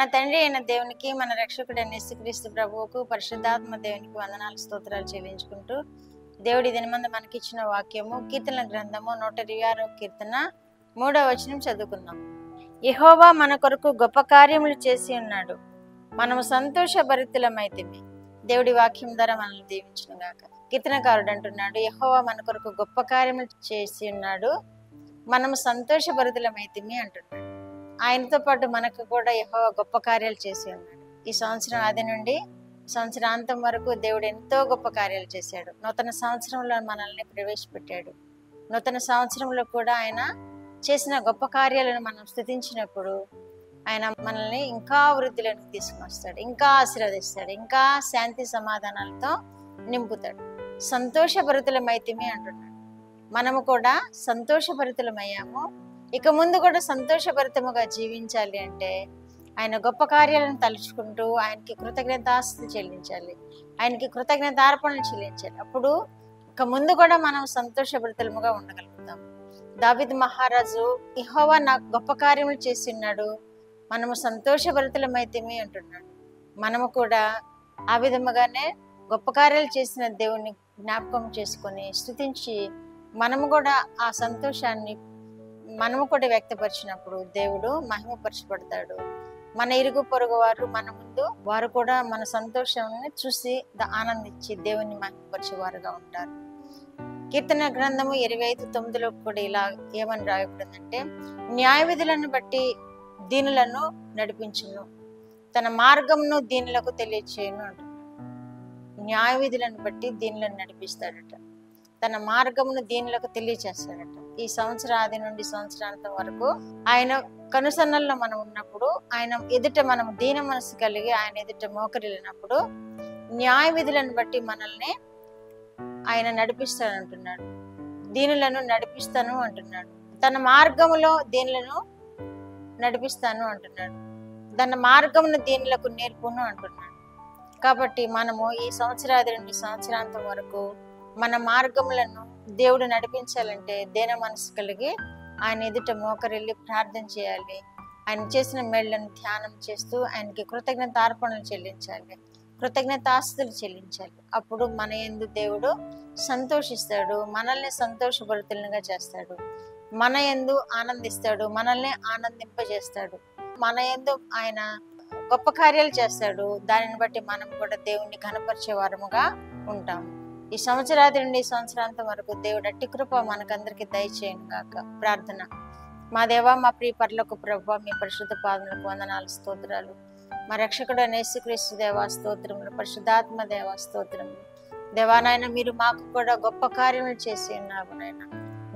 మన తండ్రి అయిన దేవునికి, మన రక్షకుడైన యేసుక్రీస్తు ప్రభువుకు, పరిశుద్ధాత్మ దేవునికి వందనాలు స్తోత్రాలు చెల్లించుకుంటూ, దేవుడి దినమందు మనకిచ్చిన వాక్యము కీర్తనల గ్రంథము 126వ కీర్తన 3వ వచనం చదువుకుందాం. యెహోవా మన కొరకు గొప్ప కార్యములు చేసి ఉన్నాడు, మనము సంతోషభరితులమైతిమి. దేవుడి వాక్యం ద్వారా మనల్ని దీవించును గాక. కీర్తనకారుడు అంటున్నాడు, యెహోవా మన కొరకు గొప్ప కార్యములు చేసి ఉన్నాడు, మనము సంతోషభరితులమైతిమి అంటున్నాడు. ఆయనతో పాటు మనకు కూడా యెహోవా గొప్ప కార్యాలు చేసి ఉన్నాడు. ఈ సంవత్సరం ఆది నుండి సంవత్సరాంతం వరకు దేవుడు ఎంతో గొప్ప కార్యాలు చేశాడు. నూతన సంవత్సరంలో మనల్ని ప్రవేశపెట్టాడు. నూతన సంవత్సరంలో కూడా ఆయన చేసిన గొప్ప కార్యాలను మనం స్తుతించినప్పుడు ఆయన మనల్ని ఇంకా వృద్ధిలోకి తీసుకుని వస్తాడు, ఇంకా ఆశీర్వదిస్తాడు, ఇంకా శాంతి సమాధానాలతో నింపుతాడు. సంతోషభరితులమైతిమి అంటున్నాడు. మనము కూడా సంతోషభరితులమయ్యాము. ఇక ముందు కూడా సంతోషభరితముగా జీవించాలి అంటే ఆయన గొప్ప కార్యాలను తలుచుకుంటూ ఆయనకి కృతజ్ఞతాస్తుతి చెల్లించాలి, ఆయనకి కృతజ్ఞతార్పణలు చెల్లించాలి. అప్పుడు ఇక ముందు కూడా మనం సంతోషభరితముగా ఉండగలుగుతాం. దావీదు మహారాజు యెహోవా నాకు గొప్ప కార్యములు చేసి ఉన్నాడు, మనము సంతోషభరితులమైతిమి అంటున్నాడు. మనము కూడా ఆ విధముగానే గొప్ప కార్యాలు చేసిన దేవుణ్ణి జ్ఞాపకం చేసుకొని స్తుతించి మనము కూడా ఆ సంతోషాన్ని మనము కూడా వ్యక్తపరిచినప్పుడు దేవుడు మహిమపరచబడతాడు. మన ఇరుగు పొరుగు వారు మన ముందు వారు కూడా మన సంతోషాన్ని చూసి ఆనందించి దేవుని మహిమపరిచేవారుగా ఉంటారు. కీర్తన గ్రంథము 25:9 కూడా ఇలా ఏమని రాయబడిందంటే, న్యాయ విధులను బట్టి దీనులను నడిపించును, తన మార్గమును దీనులకు తెలియచేయును అంటున్నాడు. న్యాయ విధులను బట్టి దీనులను నడిపిస్తాడట, తన మార్గమును దీనులకు తెలియచేస్తాడట. ఈ సంవత్సరం ఆది నుండి సంవత్సరాంతం వరకు ఆయన కనుసన్నల్లో మనం ఉన్నప్పుడు, ఆయన ఎదుట మనం దీన మనసు కలిగి ఆయన ఎదుట మోకరిల్లినప్పుడు న్యాయ విధులను బట్టి మనల్ని ఆయన నడిపిస్తానంటున్నాడు. దీనులను నడిపిస్తాను అంటున్నాడు. తన మార్గములో దీనులను నడిపిస్తాను అంటున్నాడు. తన మార్గమును దీనులకు నేర్పును అంటున్నాడు. కాబట్టి మనము ఈ సంవత్సరాది నుండి సంవత్సరాంతం వరకు మన మార్గములను దేవుడు నడిపించాలంటే దీన మనసు కలిగి ఆయన ఎదుట మోకరిల్లి ప్రార్థన చేయాలి. ఆయన చేసిన మేళ్లను ధ్యానం చేస్తూ ఆయనకి కృతజ్ఞతార్పణలు చెల్లించాలి, కృతజ్ఞతాస్తుతులు చెల్లించాలి. అప్పుడు మన యందు దేవుడు సంతోషిస్తాడు, మనల్ని సంతోషభరితులుగా చేస్తాడు, మన యందు ఆనందిస్తాడు, మనల్ని ఆనందింపజేస్తాడు. మన యందు ఆయన గొప్ప కార్యాలు చేస్తాడు. దానిని బట్టి మనం కూడా దేవుణ్ణి ఘనపరిచే వారముగా ఉంటాము. ఈ సంవత్సరాది నుండి సంవత్సరాంతం వరకు దేవుడు అట్టి కృప మనకందరికి దయచేయను గాక. ప్రార్థన. మా దేవా, మా ప్రియ పరలోక ప్రభువా, మీ పరిశుద్ధ పాదములకు వందనాలు స్తోత్రాలు. మా రక్షకుడు యేసుక్రీస్తు దేవా స్తోత్రములు, పరిశుద్ధాత్మ దేవా స్తోత్రములు. దేవా నాయన, మీరు మాకు కూడా గొప్ప కార్యములు చేసి ఉన్నారు నాయన.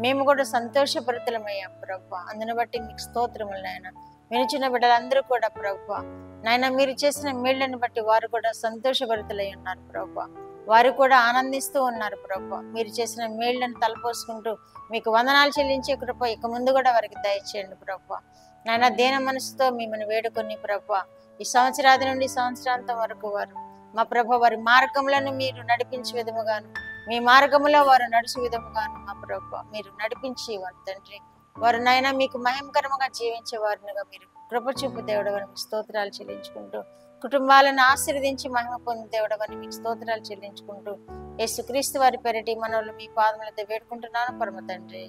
మేము కూడా సంతోషభరితులమయ్యాం ప్రభువా. అందుని బట్టి మీకు స్తోత్రములు నాయన. వినిచిన బిడ్డలందరూ కూడా ప్రభువా నాయన, మీరు చేసిన మేళ్లను బట్టి వారు కూడా సంతోషభరితులై ఉన్నారు ప్రభువా. వారు కూడా ఆనందిస్తూ ఉన్నారు ప్రభువా. మీరు చేసిన మేళ్లను తలపోసుకుంటూ మీకు వందనాలు చెల్లించే కృప ఇక ముందు కూడా వారికి దయచేయండి ప్రభువా. నాయన, దీన మనసుతో మిమ్మల్ని వేడుకొని ప్రభువా ఈ సంవత్సరాది నుండి సంవత్సరాంతం వరకు వారు మా ప్రభు వారి మార్గములను మీరు నడిపించే విధముగాను, మీ మార్గములో వారు నడిచే విధముగాను మా ప్రభు మీరు నడిపించి వారు తండ్రి, వారు నాయన మీకు మహిమకరముగా జీవించే వారినిగా మీరు కృప చూపు దేవుడవని మీకు స్తోత్రాలు చెల్లించుకుంటూ, కుటుంబాలను ఆశీర్వదించి మహిమ పొంది దేవుడవని మీకు స్తోత్రాలు చెల్లించుకుంటూ, యేసుక్రీస్తు వారి పేరిట మనవులు మీ పాదములతో వేడుకుంటున్నాను పరమ తండ్రి.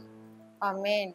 ఆమేన్.